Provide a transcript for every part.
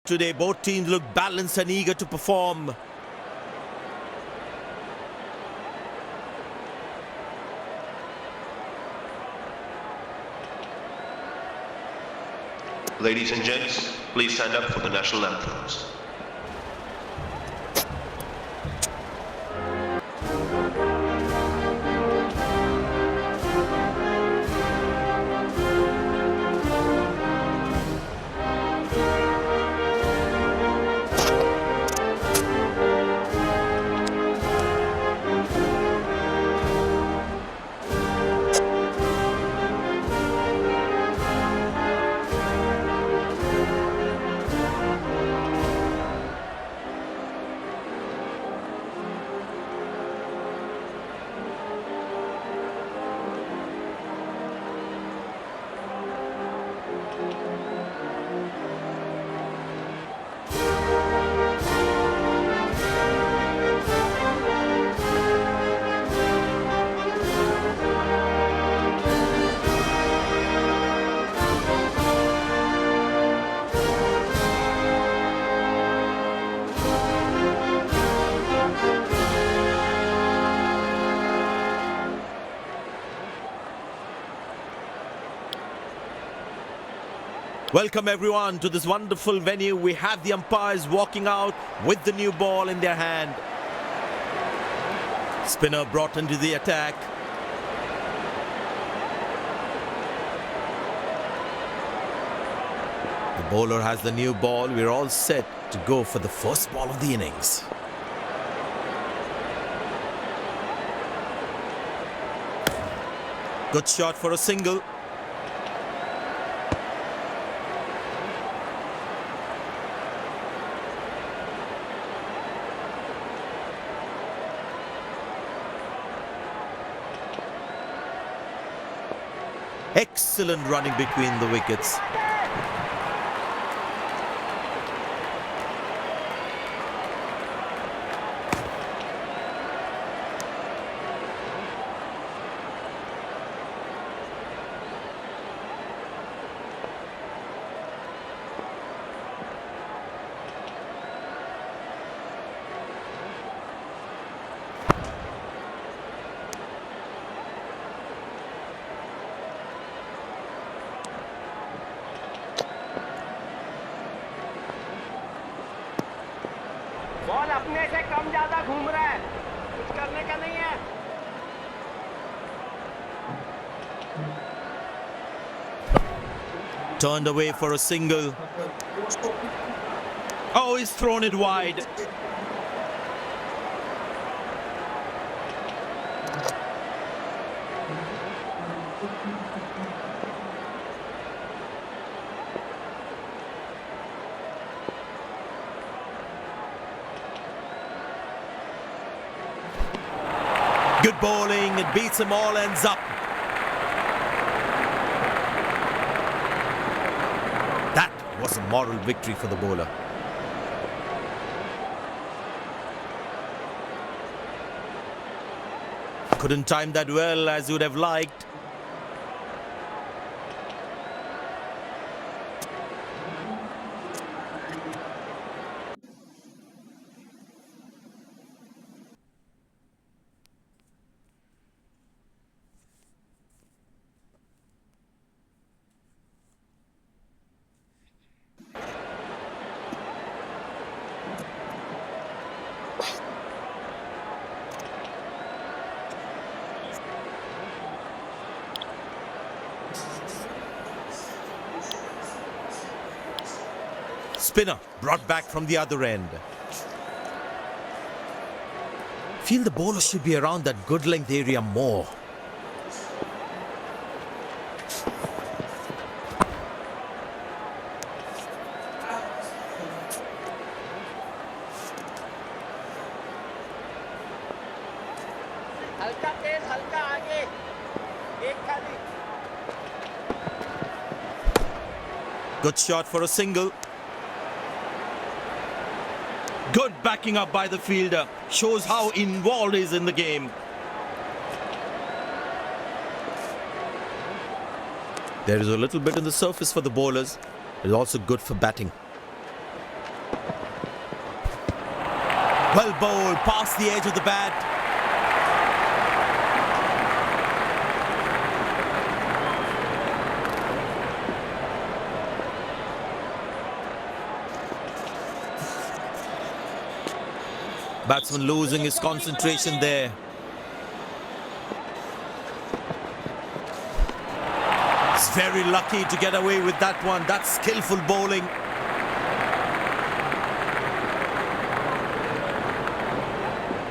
today. Both teams look balanced and eager to perform. Ladies and gents, please stand up for the national anthems. Welcome everyone to this wonderful venue. We have the umpires walking out with the new ball in their hand. Spinner brought into the attack. The bowler has the new ball. We're all set to go for the first ball of the innings. Good shot for a single. Excellent running between the wickets. Ball अपने से कम ज्यादा घूम रहा है, कुछ करने का नहीं है। Turned away for a single. Oh, he's thrown it wide. Good bowling, it beats them all, ends up. That was a moral victory for the bowler. Couldn't time that well as you would have liked. Spinner brought back from the other end. Feel the bowler should be around that good length area more. हल्का तेज, हल्का आगे, एक खाली। Good shot for a single. Good backing up by the fielder. Shows how involved he is in the game. There is a little bit on the surface for the bowlers. It's also good for batting. Well bowled, past the edge of the bat. Batsman losing his concentration there. He's very lucky to get away with that one. That's skillful bowling.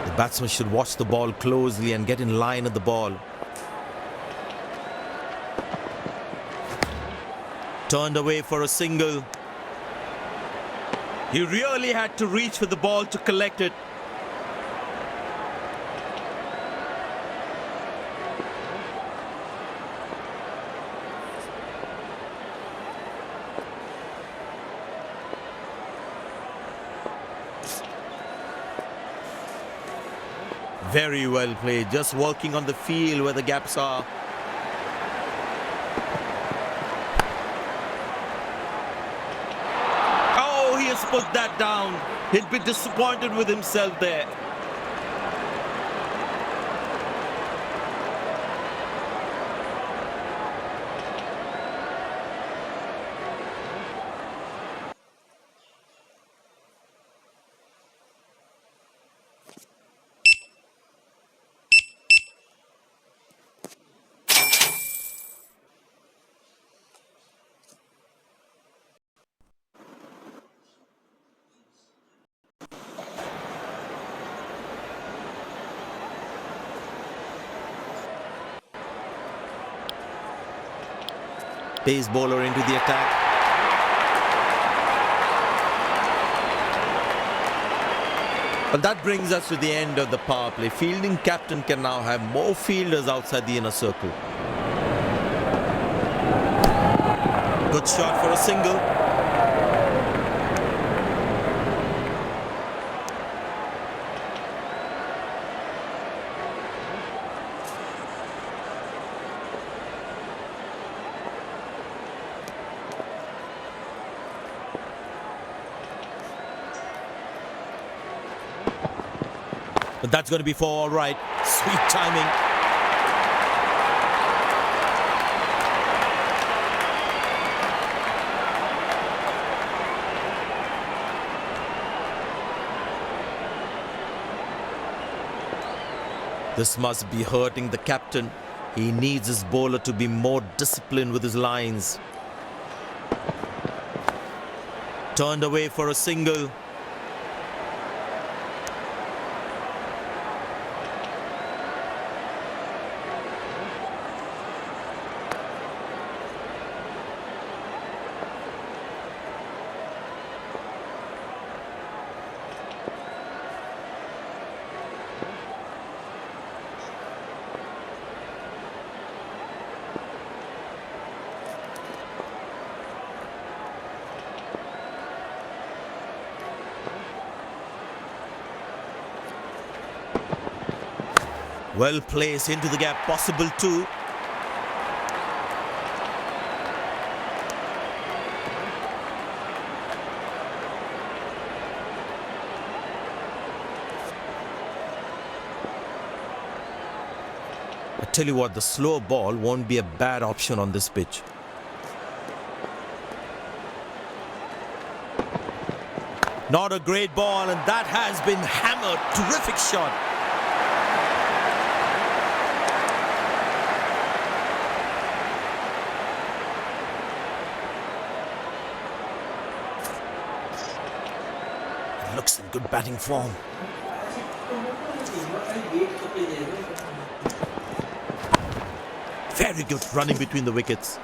The batsman should watch the ball closely and get in line at the ball. Turned away for a single. He really had to reach for the ball to collect it. Very well played, just working on the field where the gaps are. Oh, he has put that down. He'd be disappointed with himself there. Pace bowler into the attack. But that brings us to the end of the power play. Fielding captain can now have more fielders outside the inner circle. Good shot for a single. But that's going to be for all right. Sweet timing. This must be hurting the captain. He needs his bowler to be more disciplined with his lines. Turned away for a single. Well placed into the gap, possible too. I tell you what, the slow ball won't be a bad option on this pitch. Not a great ball, and that has been hammered. Terrific shot. Looks in good batting form. Very good running between the wickets.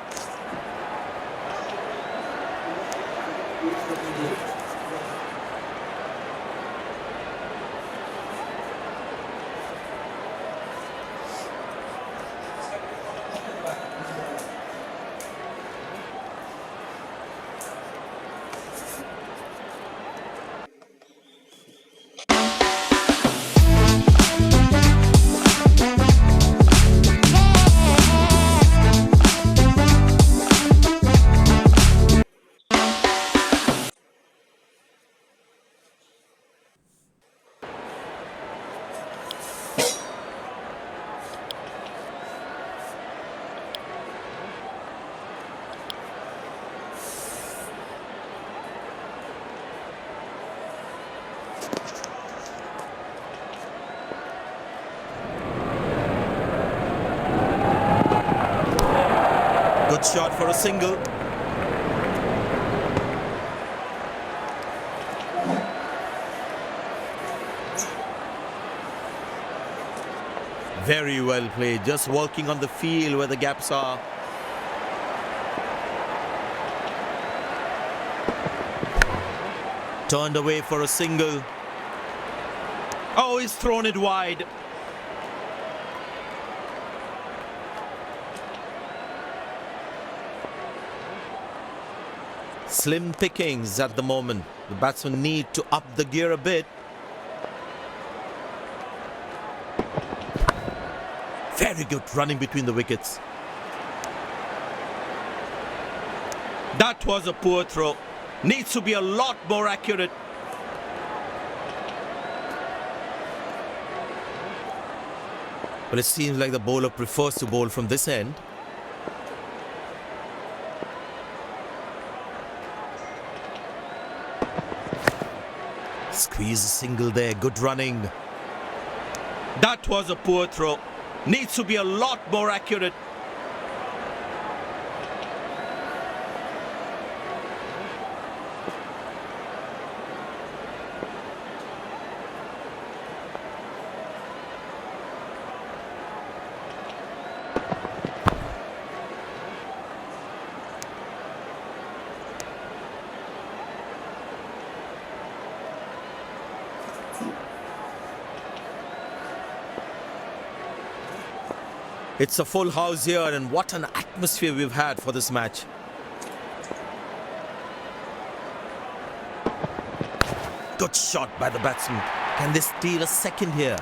Good shot for a single. Very well played, just working on the field where the gaps are. Turned away for a single. Oh, he's thrown it wide. Slim pickings at the moment. The batsmen need to up the gear a bit. Very good running between the wickets. That was a poor throw. Needs to be a lot more accurate. But it seems like the bowler prefers to bowl from this end. Squeeze a single there, good running. That was a poor throw. Needs to be a lot more accurate. It's a full house here, and what an atmosphere we've had for this match. Good shot by the batsman. Can they steal a second here?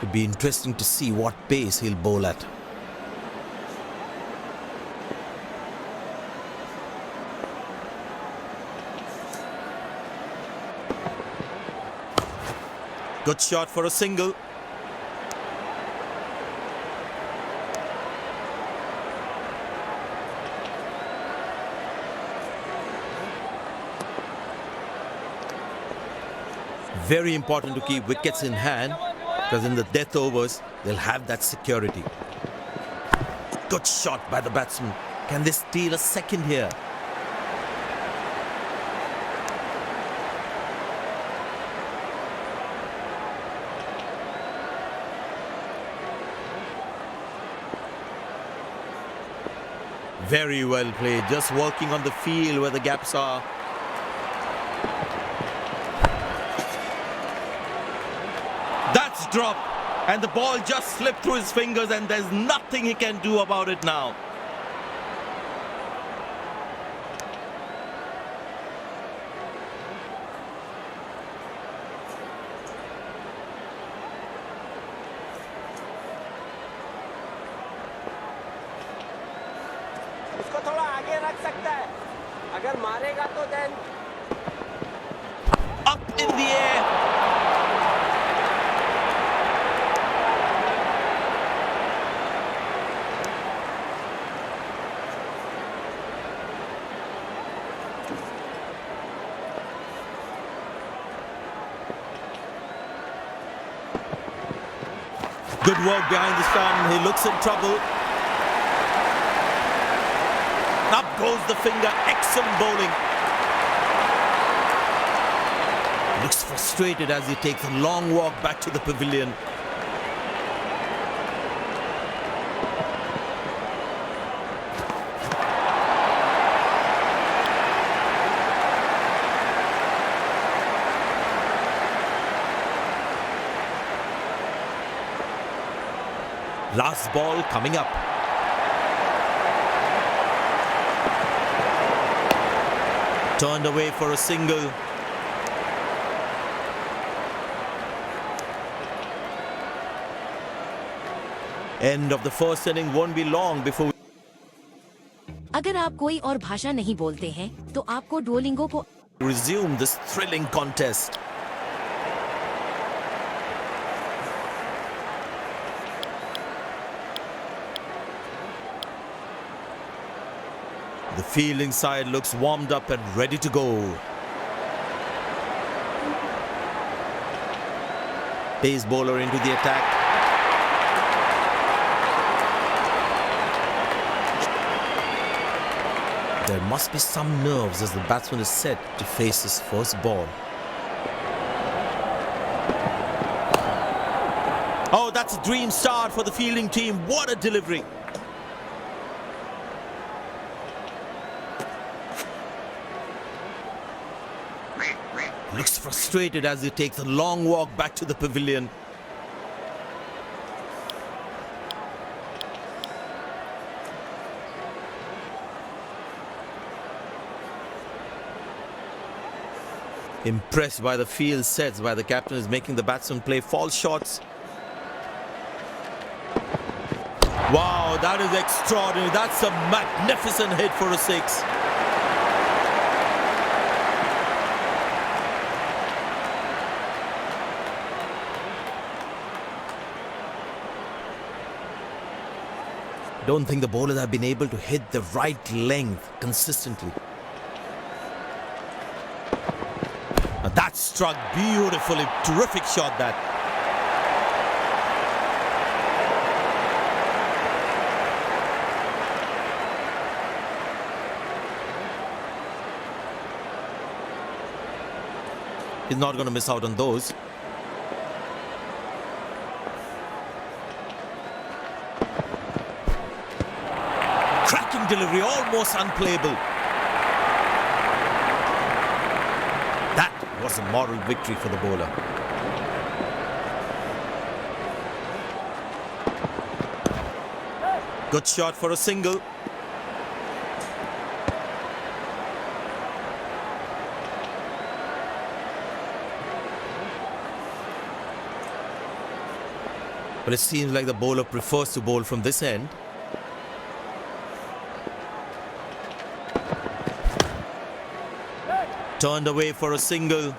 It'd be interesting to see what pace he'll bowl at. Good shot for a single. Very important to keep wickets in hand, because in the death overs, they'll have that security. Good shot by the batsman. Can they steal a second here? Very well played, just working on the field where the gaps are. That's dropped, and the ball just slipped through his fingers, and there's nothing he can do about it now. उसको थोड़ा आगे रख सकता है अगर मारेगा तो then Up in the air. Good work behind the stump. He looks in trouble. Up goes the finger. Excellent bowling. Looks frustrated as he takes a long walk back to the pavilion. Last ball coming up. Turned away for a single. End of the first inning won't be long before. अगर आप कोई और भाषा नहीं बोलते हैं तो आपको डुओलिंगो को Resume this thrilling contest. The fielding side looks warmed up and ready to go. Pace bowler into the attack. There must be some nerves as the batsman is set to face his first ball. Oh, that's a dream start for the fielding team. What a delivery. Looks frustrated as he takes a long walk back to the pavilion. Impressed by the field sets by the captain is making the batsman play false shots. Wow, that is extraordinary. That's a magnificent hit for a six. Don't think the bowlers have been able to hit the right length consistently. That struck beautifully. Terrific shot that. He's not going to miss out on those. Cracking delivery, almost unplayable. That was a moral victory for the bowler. Good shot for a single. But it seems like the bowler prefers to bowl from this end. Turned away for a single.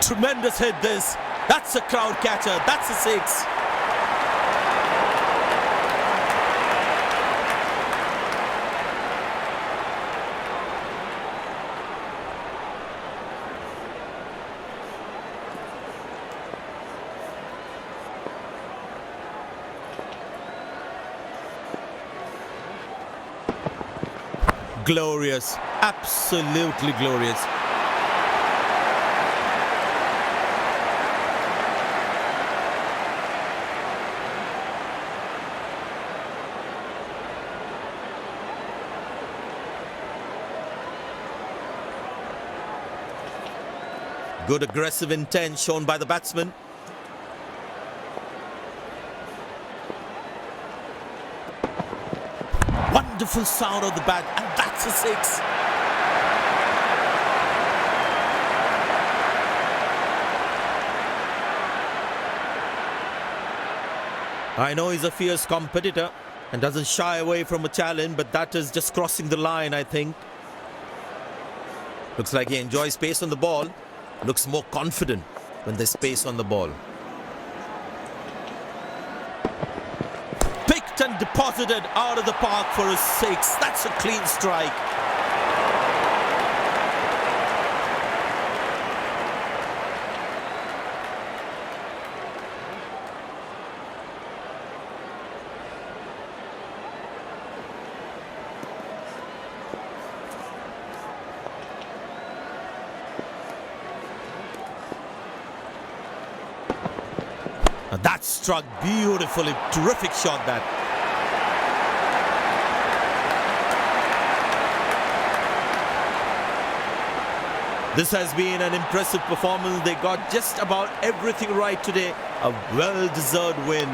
Tremendous hit this. That's a crowd catcher. That's a six. Glorious. Absolutely glorious. Good aggressive intent shown by the batsman. Wonderful sound of the bat, and that's a six. I know he's a fierce competitor and doesn't shy away from a challenge, but that is just crossing the line, I think. Looks like he enjoys space on the ball. Looks more confident when there's space on the ball. Picked Hit and deposited out of the park for a six. That's a clean strike. That struck beautifully. Terrific shot that. This has been an impressive performance. They got just about everything right today. A well-deserved win.